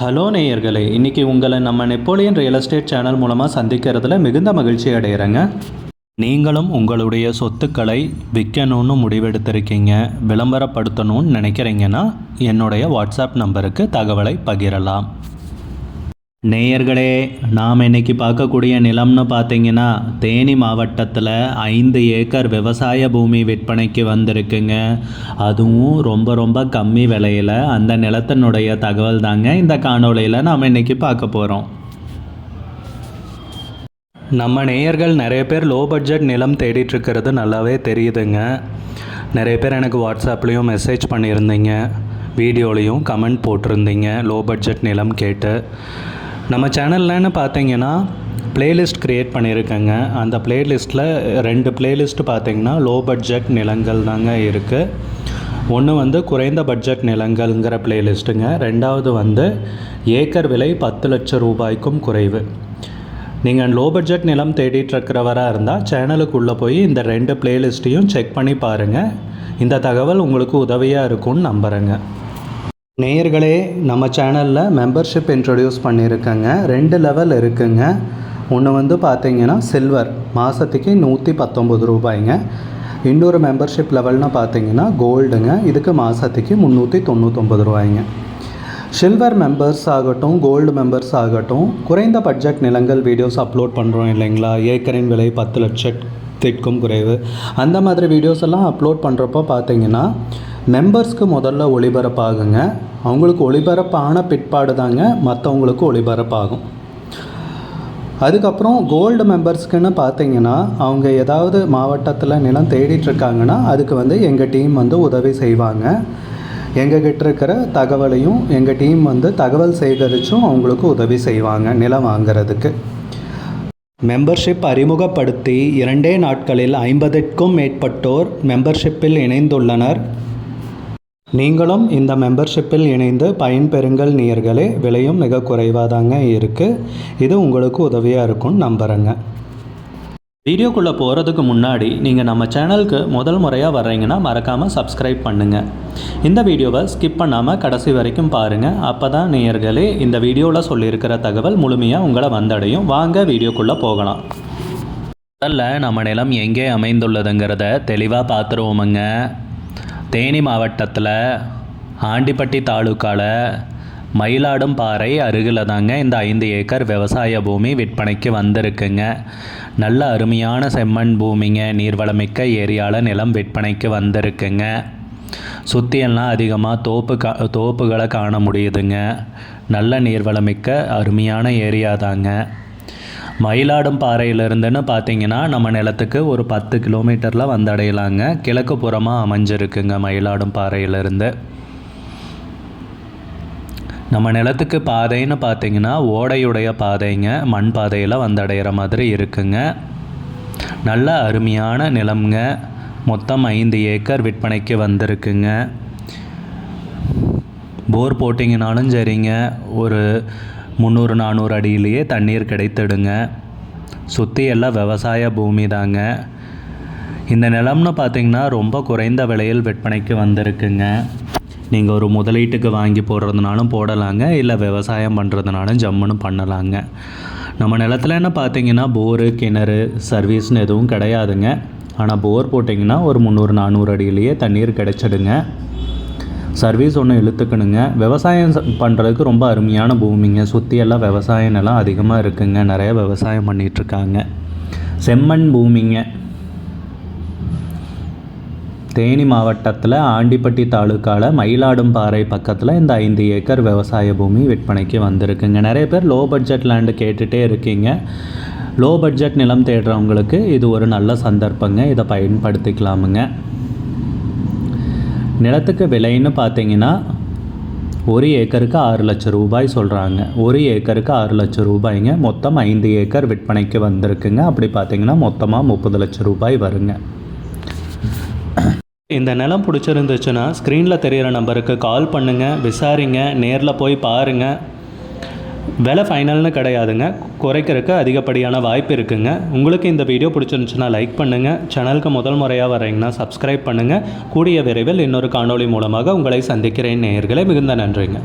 Hello நேயர்களே, இன்றைக்கி உங்களை நம்ம நெப்போலியன் ரியல் எஸ்டேட் சேனல் மூலமாக சந்திக்கிறதுல மிகுந்த மகிழ்ச்சி அடைகிறேங்க. நீங்களும் உங்களுடைய சொத்துக்களை விற்கணும்னு முடிவெடுத்திருக்கீங்க, விளம்பரப்படுத்தணும்னு நினைக்கிறீங்கன்னா என்னுடைய வாட்ஸ்அப் நம்பருக்கு தகவலை பகிரலாம். நேயர்களே, நாம் இன்றைக்கி பார்க்கக்கூடிய நிலம்னு பார்த்தீங்கன்னா தேனி மாவட்டத்தில் 5 ஏக்கர் விவசாய பூமி விற்பனைக்கு வந்திருக்குங்க. அதுவும் ரொம்ப ரொம்ப கம்மி விலையில். அந்த நிலத்தினுடைய தகவல் தாங்க இந்த காணொளியில் நாம் இன்றைக்கி பார்க்க போகிறோம். நம்ம நேயர்கள் நிறைய பேர் லோ பட்ஜெட் நிலம் தேடிட்டுருக்கிறது நல்லாவே தெரியுதுங்க. நிறைய பேர் எனக்கு வாட்ஸ்அப்லேயும் மெசேஜ் பண்ணியிருந்தீங்க, வீடியோலையும் கமெண்ட் போட்டிருந்தீங்க லோ பட்ஜெட் நிலம் கேட்டு. நம்ம சேனல்லன்னு பார்த்தீங்கன்னா ப்ளேலிஸ்ட் க்ரியேட் பண்ணியிருக்கேங்க. அந்த ப்ளேலிஸ்ட்டில் 2 ப்ளேலிஸ்ட்டு பார்த்தீங்கன்னா லோ பட்ஜெட் நிலங்கள் தாங்க இருக்குது. ஒன்று குறைந்த பட்ஜெட் நிலங்கள்ங்கிற ப்ளேலிஸ்ட்டுங்க. 2வது ஏக்கர் விலை 10 லட்சம் ரூபாய்க்கும் குறைவு. நீங்கள் லோ பட்ஜெட் நிலம் தேடிட்டுருக்கிறவராக இருந்தால் சேனலுக்குள்ளே போய் இந்த 2 ப்ளேலிஸ்ட்டையும் செக் பண்ணி பாருங்கள். இந்த தகவல் உங்களுக்கு உதவியாக இருக்கும்னு நம்புகிறேங்க. நேயர்களே, நம்ம சேனலில் மெம்பர்ஷிப் இன்ட்ரடியூஸ் பண்ணியிருக்கேங்க. 2 லெவல் இருக்குங்க. ஒன்று பார்த்தீங்கன்னா சில்வர், மாதத்துக்கு 119 ரூபாய்ங்க. இன்னொரு மெம்பர்ஷிப் லெவல்னு பார்த்தீங்கன்னா கோல்டுங்க. இதுக்கு மாதத்துக்கு 399 ரூபாய்ங்க. சில்வர் மெம்பர்ஸ் ஆகட்டும், கோல்டு மெம்பர்ஸ் ஆகட்டும், குறைந்த பட்ஜெட் நிலங்கள் வீடியோஸ் அப்லோட் பண்ணுறோம் இல்லைங்களா, ஏக்கரின் விலை 10 லட்சத்திற்கும் குறைவு, அந்த மாதிரி வீடியோஸ் எல்லாம் அப்லோட் பண்ணுறப்போ பார்த்தீங்கன்னா மெம்பர்ஸ்க்கு முதல்ல ஒளிபரப்பாகுங்க. அவங்களுக்கு ஒளிபரப்பான பிற்பாடு தாங்க மற்றவங்களுக்கு ஒளிபரப்பாகும். அதுக்கப்புறம் கோல்டு மெம்பர்ஸ்க்குன்னு பார்த்தீங்கன்னா அவங்க ஏதாவது மாவட்டத்தில் நிலம் தேடிட்டுருக்காங்கன்னா அதுக்கு எங்கள் டீம் உதவி செய்வாங்க. எங்ககிட்ட இருக்கிற தகவலையும் எங்கள் டீம் தகவல் சேகரித்தும் அவங்களுக்கு உதவி செய்வாங்க நிலம் வாங்கிறதுக்கு. மெம்பர்ஷிப் அறிமுகப்படுத்தி 2 நாட்களில் 50க்கும் மேற்பட்டோர் மெம்பர்ஷிப்பில் இணைந்துள்ளனர். நீங்களும் இந்த மெம்பர்ஷிப்பில் இணைந்து பயன்பெறுங்கள் நேயர்களே. விலையும் மிக குறைவாக தாங்க இருக்குது. இது உங்களுக்கு உதவியாக இருக்கும்னு நம்புகிறேங்க. வீடியோக்குள்ளே போகிறதுக்கு முன்னாடி நீங்கள் நம்ம சேனலுக்கு முதல் முறையாக வர்றீங்கன்னா மறக்காமல் சப்ஸ்கிரைப் பண்ணுங்கள். இந்த வீடியோவை ஸ்கிப் பண்ணாமல் கடைசி வரைக்கும் பாருங்கள். அப்போ தான் நேயர்களே இந்த வீடியோவில் சொல்லியிருக்கிற தகவல் முழுமையாக உங்களை வந்தடையும். வாங்க வீடியோக்குள்ளே போகலாம். முதல்ல நம்ம நிலம் எங்கே அமைந்துள்ளதுங்கிறத தெளிவாக பார்த்துருவோமுங்க. தேனி மாவட்டத்தில் ஆண்டிப்பட்டி தாலுக்காவில் மயிலாடும்பாறை அருகில் தாங்க இந்த 5 ஏக்கர் விவசாய பூமி விற்பனைக்கு வந்திருக்குங்க. நல்ல அருமையான செம்மண் பூமிங்க. நீர்வளமிக்க ஏரியாவில் நிலம் விற்பனைக்கு வந்திருக்குங்க. சுற்றியெல்லாம் அதிகமாக தோப்புகளை காண முடியுதுங்க. நல்ல நீர்வளமிக்க அருமையான ஏரியா தாங்க. மயிலாடும்பாறையிலிருந்துன்னு பார்த்தீங்கன்னா நம்ம நிலத்துக்கு ஒரு 10 கிலோமீட்டரில் வந்தடையலாங்க. கிழக்கு புறமாக அமைஞ்சிருக்குங்க மயிலாடும்பாறையிலிருந்து. நம்ம நிலத்துக்கு பாதைன்னு பார்த்தீங்கன்னா ஓடையுடைய பாதைங்க, மண் பாதையில் வந்தடைகிற மாதிரி இருக்குங்க. நல்ல அருமையான நிலம்ங்க. மொத்தம் 5 ஏக்கர் விற்பனைக்கு வந்திருக்குங்க. போர் போட்டிங்கனாலும் சரிங்க, ஒரு 300-400 அடியிலேயே தண்ணீர் கிடைத்திடுங்க. சுற்றி எல்லாம் விவசாய பூமி தாங்க. இந்த நிலம்னு பார்த்திங்கன்னா ரொம்ப குறைந்த விலையில் விற்பனைக்கு வந்திருக்குங்க. நீங்கள் ஒரு முதலீட்டுக்கு வாங்கி போடுறதுனாலும் போடலாங்க, இல்லை விவசாயம் பண்ணுறதுனாலும் ஜம்முன்னு பண்ணலாங்க. நம்ம நிலத்தில் என்ன பார்த்தீங்கன்னா போரு, கிணறு, சர்வீஸ்னு எதுவும் கிடையாதுங்க. ஆனால் போர் போட்டிங்கன்னா ஒரு 300-400 அடியிலேயே தண்ணீர் கிடைச்சிடுங்க. சர்வீஸ் ஒன்று இழுத்துக்கணுங்க. விவசாயம் பண்ணுறதுக்கு ரொம்ப அருமையான பூமிங்க. சுற்றி எல்லாம் விவசாய நிலம் அதிகமாக இருக்குங்க. நிறைய விவசாயம் பண்ணிகிட்ருக்காங்க. செம்மண் பூமிங்க. தேனி மாவட்டத்தில் ஆண்டிப்பட்டி தாலுக்காவில் மயிலாடும்பாறை பக்கத்தில் இந்த 5 ஏக்கர் விவசாய பூமி விற்பனைக்கு வந்திருக்குங்க. நிறைய பேர் லோ பட்ஜெட் லேண்டு கேட்டுகிட்டே இருக்கீங்க. லோ பட்ஜெட் நிலம் தேடுறவங்களுக்கு இது ஒரு நல்ல சந்தர்ப்பங்க. இதை பயன்படுத்திக்கலாமுங்க. நிலத்துக்கு விலைன்னு பார்த்தீங்கன்னா 1 ஏக்கருக்கு 6 லட்சம் ரூபாய் சொல்கிறாங்க. 1 ஏக்கருக்கு 6 லட்சம் ரூபாய்ங்க. மொத்தம் 5 ஏக்கர் விற்பனைக்கு வந்திருக்குங்க. அப்படி பார்த்தீங்கன்னா மொத்தமாக 30 லட்சம் ரூபாய் வருங்க. இந்த நிலம் பிடிச்சிருந்துச்சுன்னா ஸ்க்ரீனில் தெரிகிற நம்பருக்கு கால் பண்ணுங்கள், விசாரிங்க, நேரில் போய் பாருங்கள். விலை ஃபைனல்னு கிடையாதுங்க. குறைக்கிறதுக்கு அதிகப்படியான வாய்ப்பு இருக்குங்க. உங்களுக்கு இந்த வீடியோ பிடிச்சிருந்துச்சுன்னா லைக் பண்ணுங்கள். சேனலுக்கு முதல் முறையாக வரீங்கன்னா சப்ஸ்கிரைப் பண்ணுங்கள். கூடிய விரைவில் இன்னொரு காணொளி மூலமாக உங்களை சந்திக்கிறேன் நேயர்களே. மிகுந்த நன்றிங்க.